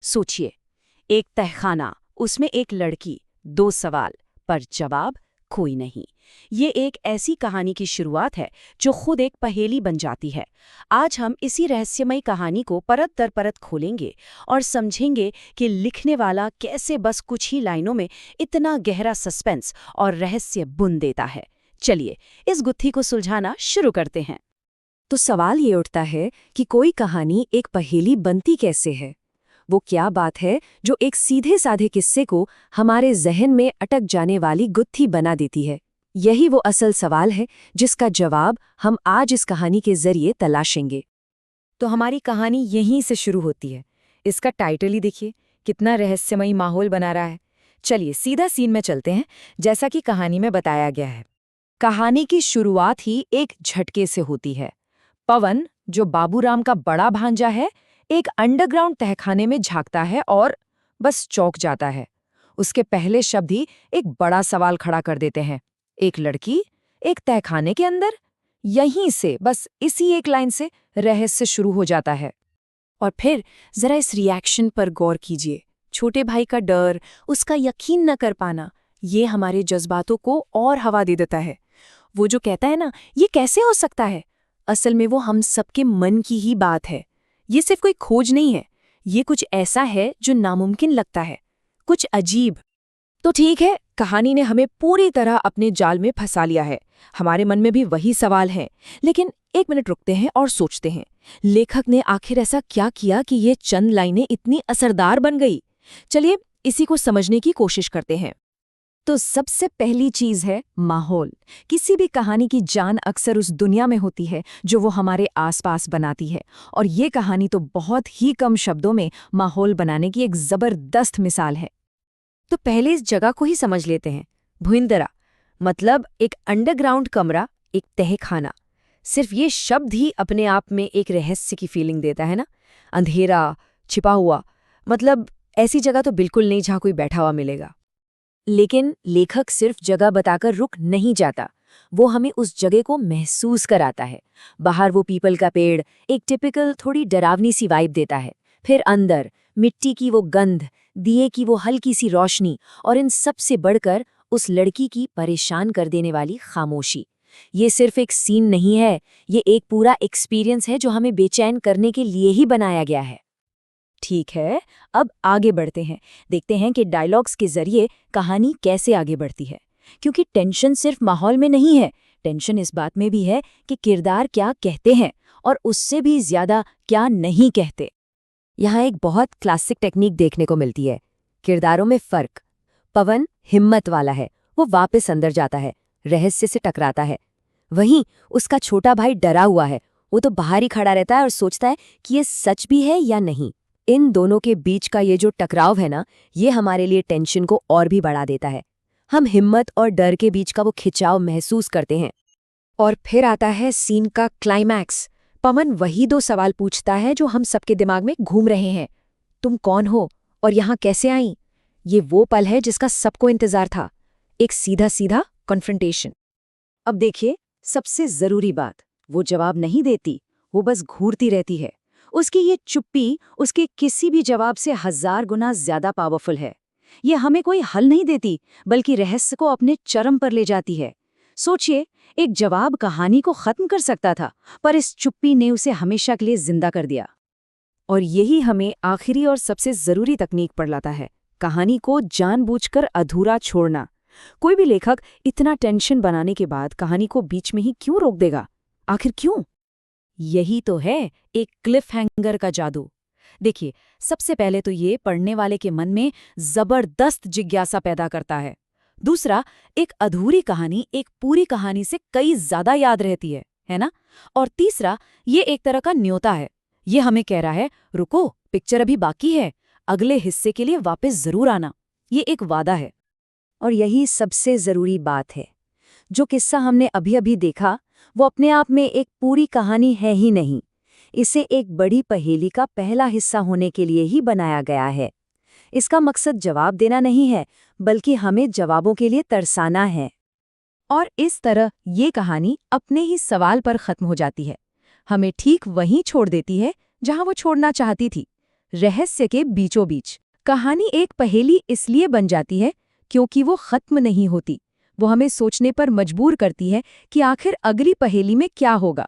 सोचिए, एक तहखाना, उसमें एक लड़की, दो सवाल, पर जवाब कोई नहीं। ये एक ऐसी कहानी की शुरुआत है जो खुद एक पहेली बन जाती है। आज हम इसी रहस्यमयी कहानी को परत दर परत खोलेंगे और समझेंगे कि लिखने वाला कैसे बस कुछ ही लाइनों में इतना गहरा सस्पेंस और रहस्य बुन देता है। चलिए, इस गुत्थी को सुलझाना शुरू करते हैं। तो सवाल ये उठता है कि कोई कहानी एक पहेली बनती कैसे है। वो क्या बात है जो एक सीधे साधे किस्से को हमारे जहन में अटक जाने वाली गुत्थी बना देती है। यही वो असल सवाल है जिसका जवाब हम आज इस कहानी के जरिए तलाशेंगे। तो हमारी कहानी यहीं से शुरू होती है। इसका टाइटल ही देखिए, कितना रहस्यमयी माहौल बना रहा है। चलिए सीधा सीन में चलते हैं, जैसा कि कहानी में बताया गया है। कहानी की शुरुआत ही एक झटके से होती है। पवन, जो बाबूराम का बड़ा भांजा है, एक अंडरग्राउंड तहखाने में झांकता है और बस चौंक जाता है। उसके पहले शब्द ही एक बड़ा सवाल खड़ा कर देते हैं। एक लड़की, एक तहखाने के अंदर? यहीं से, बस इसी एक लाइन से रहस्य शुरू हो जाता है। और फिर जरा इस रिएक्शन पर गौर कीजिए। छोटे भाई का डर, उसका यकीन न कर पाना, ये हमारे जज्बातों को और हवा दे देता है। वो जो कहता है ना, ये कैसे हो सकता है, असल में वो हम सबके मन की ही बात है। ये सिर्फ कोई खोज नहीं है, ये कुछ ऐसा है जो नामुमकिन लगता है, कुछ अजीब। तो ठीक है, कहानी ने हमें पूरी तरह अपने जाल में फंसा लिया है। हमारे मन में भी वही सवाल है। लेकिन एक मिनट रुकते हैं और सोचते हैं, लेखक ने आखिर ऐसा क्या किया कि ये चंद लाइनें इतनी असरदार बन गई। चलिए इसी को समझने की कोशिश करते हैं। तो सबसे पहली चीज है माहौल। किसी भी कहानी की जान अक्सर उस दुनिया में होती है जो वो हमारे आसपास बनाती है, और ये कहानी तो बहुत ही कम शब्दों में माहौल बनाने की एक जबरदस्त मिसाल है। तो पहले इस जगह को ही समझ लेते हैं। भुइंदरा मतलब एक अंडरग्राउंड कमरा, एक तहखाना। सिर्फ ये शब्द ही अपने आप में एक रहस्य की फीलिंग देता है ना। अंधेरा, छिपा हुआ, मतलब ऐसी जगह तो बिल्कुल नहीं जहाँ कोई बैठा हुआ मिलेगा। लेकिन लेखक सिर्फ जगह बताकर रुक नहीं जाता, वो हमें उस जगह को महसूस कराता है। बाहर वो पीपल का पेड़ एक टिपिकल थोड़ी डरावनी सी वाइब देता है। फिर अंदर मिट्टी की वो गंध, दिए की वो हल्की सी रोशनी, और इन सब से बढ़कर उस लड़की की परेशान कर देने वाली खामोशी। ये सिर्फ एक सीन नहीं है, ये एक पूरा एक्सपीरियंस है जो हमें बेचैन करने के लिए ही बनाया गया है। ठीक है, अब आगे बढ़ते हैं। देखते हैं कि डायलॉग्स के जरिए कहानी कैसे आगे बढ़ती है। क्योंकि टेंशन सिर्फ माहौल में नहीं है, टेंशन इस बात में भी है कि किरदार क्या कहते हैं और उससे भी ज्यादा क्या नहीं कहते। यहाँ एक बहुत क्लासिक टेक्निक देखने को मिलती है, किरदारों में फर्क। पवन हिम्मत वाला है, वो वापस अंदर जाता है, रहस्य से टकराता है। वहीं उसका छोटा भाई डरा हुआ है, वो तो बाहर ही खड़ा रहता है और सोचता है कि ये सच भी है या नहीं। इन दोनों के बीच का ये जो टकराव है ना, ये हमारे लिए टेंशन को और भी बढ़ा देता है। हम हिम्मत और डर के बीच का वो खिंचाव महसूस करते हैं। और फिर आता है सीन का क्लाइमैक्स। पवन वही दो सवाल पूछता है जो हम सबके दिमाग में घूम रहे हैं। तुम कौन हो और यहाँ कैसे आई? ये वो पल है जिसका सबको इंतजार था, एक सीधा सीधा कॉन्फ्रंटेशन। अब देखिए, सबसे जरूरी बात, वो जवाब नहीं देती, वो बस घूरती रहती है। उसकी ये चुप्पी उसके किसी भी जवाब से 1000 गुना ज्यादा पावरफुल है। ये हमें कोई हल नहीं देती, बल्कि रहस्य को अपने चरम पर ले जाती है। सोचिए, एक जवाब कहानी को खत्म कर सकता था, पर इस चुप्पी ने उसे हमेशा के लिए जिंदा कर दिया। और यही हमें आखिरी और सबसे जरूरी तकनीक पर लाता है, कहानी को जानबूझकर अधूरा छोड़ना। कोई भी लेखक इतना टेंशन बनाने के बाद कहानी को बीच में ही क्यों रोक देगा? आखिर क्यों? यही तो है एक क्लिफ हैंगर का जादू। देखिए, सबसे पहले तो ये पढ़ने वाले के मन में जबरदस्त जिज्ञासा पैदा करता है। दूसरा, एक अधूरी कहानी एक पूरी कहानी से कई ज्यादा याद रहती है ना? और तीसरा, ये एक तरह का न्योता है। ये हमें कह रहा है, रुको, पिक्चर अभी बाकी है, अगले हिस्से के लिए वापस जरूर आना। ये एक वादा है। और यही सबसे जरूरी बात है, जो किस्सा हमने अभी अभी देखा, वो अपने आप में एक पूरी कहानी है ही नहीं। इसे एक बड़ी पहेली का पहला हिस्सा होने के लिए ही बनाया गया है। इसका मकसद जवाब देना नहीं है, बल्कि हमें जवाबों के लिए तरसाना है। और इस तरह ये कहानी अपने ही सवाल पर खत्म हो जाती है, हमें ठीक वहीं छोड़ देती है जहां वो छोड़ना चाहती थी, रहस्य के बीचों बीच। कहानी एक पहेली इसलिए बन जाती है क्योंकि वो खत्म नहीं होती। वो हमें सोचने पर मजबूर करती है कि आखिर अगली पहेली में क्या होगा।